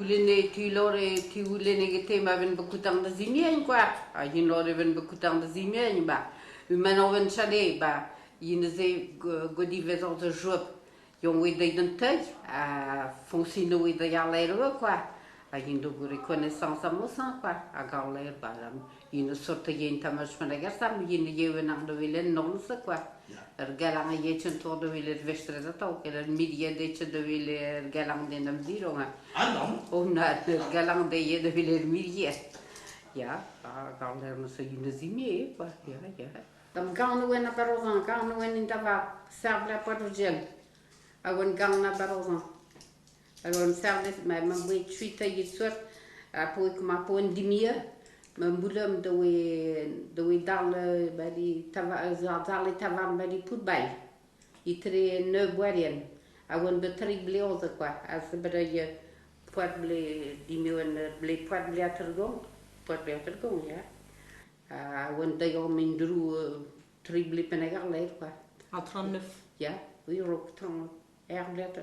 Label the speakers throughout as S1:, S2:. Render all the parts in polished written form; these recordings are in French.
S1: Ulene tu lore tu ulene que tema ben bekutang de zimien quoi. Yin lore ben bekutang de zimien ba. Umano ben chale ba. Yin ze godi vezor de job. Yon we de dentei a foncino we de galera quoi. Yin do reconnaissance a moça quoi. A galera ba. Yin sorte yin tamas managasam yin yewe nang de vilen non se quoi. Galang je een tot de wil het wedstrijd dat ook. En media dat je de wil galang de nam dironga. Om naar galang de je de wil media. Ja, kan er nog zo in de zimie, ja. Dan gaan we naar Barozan, gaan we in Tava, Sabla Portugal. Agon gang naar Barozan. Agon Sabla, maar man moet chuita je soort. Apo ik maar po een dimie. Men boelem de we dalle bij die dalle tavan bij die putbal. Itre ne boarien. Awan betrik bleoze quoi. Als bij je poat ble die mewen ble poat ble atergong. Poat ble atergong ja. Awan de yo mindru triple penegar leer quoi.
S2: À 39.
S1: Ja, we rok tron erglet.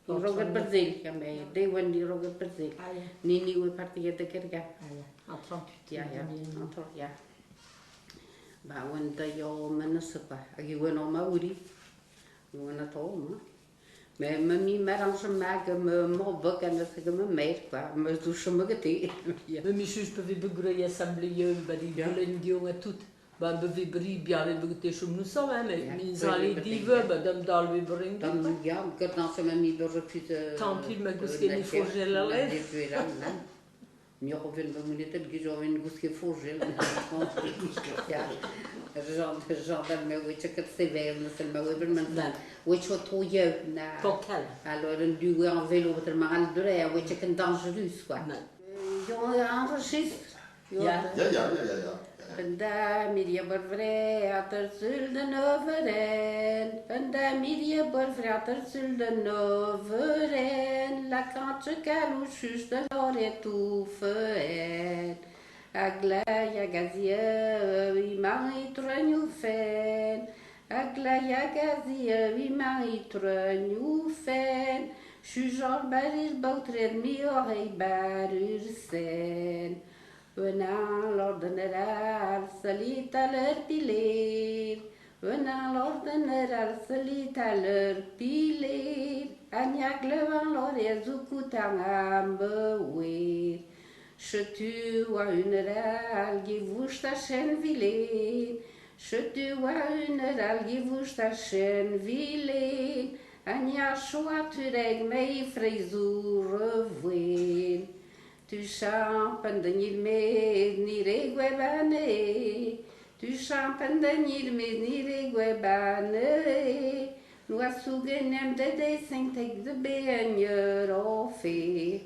S1: Rogat Brazil ja mee. De wan die rogat Brazil. Nini we partie de kerga.
S2: À 38.
S1: Ja. Ba wanda yo manasapa. Agi wano mauri. Wana to ma. Me mi merange maken me mobbe en dat ik me meid qua. Me doe ze me gete.
S2: Me mi sus pe vi begre assemblée ba di bulen dio et tout. Ba be vi bri bien le begte chum nous sommes mais mi zali dive ba dam dal vi bring.
S1: Dan ja, ik dan ze me mi berepute.
S2: Tant pis me guske ni forger la les.
S1: Mio vind we moeten het gezoen guske forgel. Ja. Genre me weet ik het CV met me over men. Weet je wat je na.
S2: Total.
S1: Alors een duur en vélo met maar aan de rij, weet je een dangereus quoi. Ja, enregistre.
S3: Ja.
S1: Panda media borvrij ater zulden overen. Panda media borvrij ater zulden overen. La kantje kalouchus de lore toeven. Aglaya gazie wie mai trenu fen. Aglaya gazie wie mai trenu fen. Shujan barir boutrer mi orei barur sen. Wana l'ordinaire salita leur piler. Wana l'ordinaire salita leur piler. Agnac levan l'ore zukutang ambewer. Je tue une râle qui vous ta chaîne vilaine. Je tue une râle qui vous ta chaîne vilaine. Agnac choix tu règles mes frisous revoir. Tu champes de nilme ni reguebane. Tu champes de nilme ni reguebane. Nous assougenem de dessin de baigneur au fait.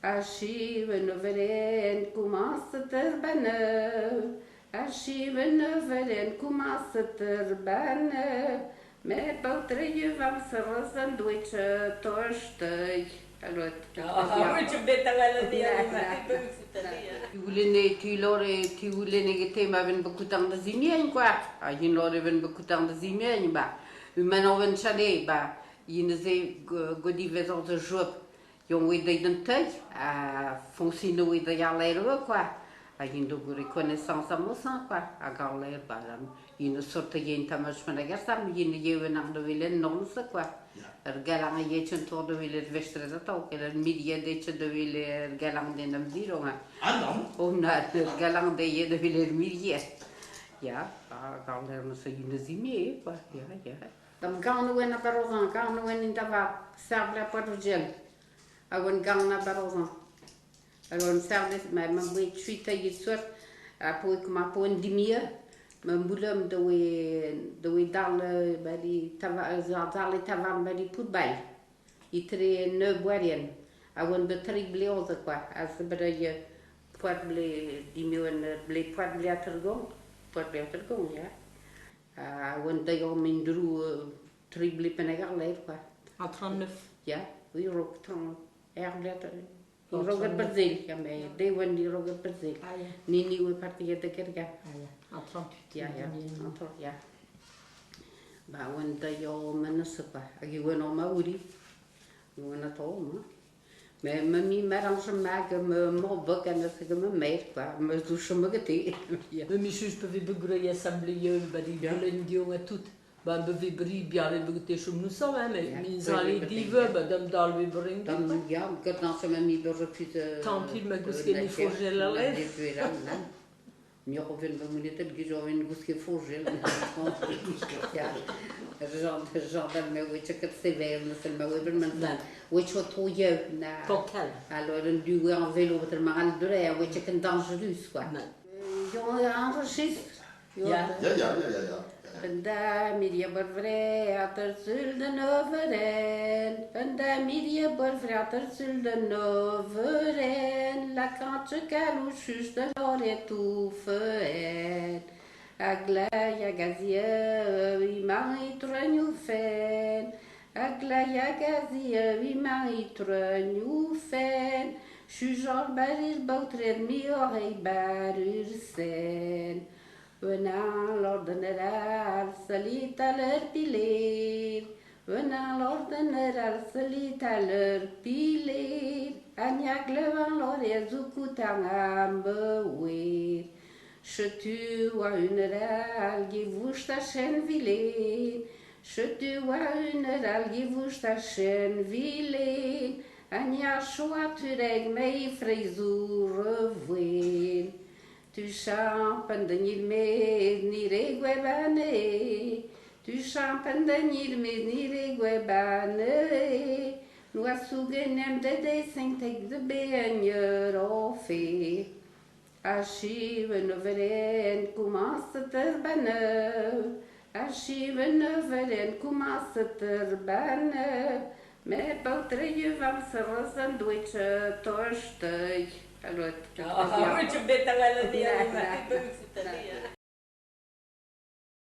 S1: Archive noveren commence terbaneu. Archive noveren commence terbaneu. Mais poutre je vam se sandwich torstig. Ulene tu lore tu ulene que tema ben bekutang de zimien quoi. Yin lore ben bekutang de zimien ba. Umano ben chale ba. Yin ze godi vezor de job. Yon we de dentei a foncino we de galera quoi. Yin do reconnaissance a moça quoi. A galera ba. Yin sorte yin tamas managasam yin yewe nang de vilen non se quoi. Galang je een tot de wil het wedstrijd dat ook. En media dat je de wil galang de nam dironga. Om naar galang de je de wil media. Ja, kan er nog zo in de zimie, quoi. Ja. Dan gaan we naar Barozan, gaan we in Tava, Sabla Portugal. Agon gang naar Barozan. Agon Sabla, maar man moet chuita je soort. Apo ik maar po een dimie. Men boelem de we dalle bij die dalle tavan bij die putbal. Itre ne boarien. Awan betrik bleoze quoi. Als bij je poat ble die mewen ble poat ble atergong. Poat ble atergong ja. Awan de yo mindru triple penegar leer quoi.
S2: À 39.
S1: Ja, we rok tron erglet. Rogat Brazil ja mee. De wan die rogat Brazil. Nini we partie de kerga.
S2: À 38.
S1: Ja. Ba wanda yo manasapa. Agi wano mauri. Wana to ma. Mais mamie m'arrange mal que mon boc en a que me mère quoi, me douche me gâter.
S2: Mais je peux begrüßen assemblée, die Bullen jongen tout. Ben we brie bien we begrüßen schon nous sommes, mais min alle die we dem dal we bringen.
S1: Dan ja, ik dan ze mamie refuse.
S2: Tant pis, mais qu'est-ce qu'il faut gérer la laisse.
S1: Nu hoeven we niet te gaan in guske fogel. Ja, genre me weet je het sévère, maar me weet men. Weet je wat hoe je na.
S2: Total.
S1: Alors een duur en vélo met een man dure, weet je kan dangereux quoi. Jongen, enregistre.
S2: Ja.
S1: Vanda Mirja Borvreater zullen overen. Vanda Mirja Borvreater zullen overen. La kantje kalouchus de l'ore toefen. Aglaya gazie, wie marie trunjufen. Aglaya gazie, wie marie trunjufen. Shujan barir boutrer mi orei barur sen. Vena l'ordinaire salit à leur piler. Vena l'ordinaire salit à leur piler. Agnac levant l'oreille au coutang à me Je tue à une râle qui bouge ta chaîne vilée. Je tue à une râle qui bouge ta chaîne vilée. Agnac choix tu règles mes fraisous revois. Tu champes de nilme ni reguebane. Tu champes de nilme ni reguebane. Nous assugenem de descente de beigneur au fait. Archive neveren commence terbane. Archive neveren commence terbane. Mais boutre vam se rosandwich torstig.
S2: Ah, je bent er wel een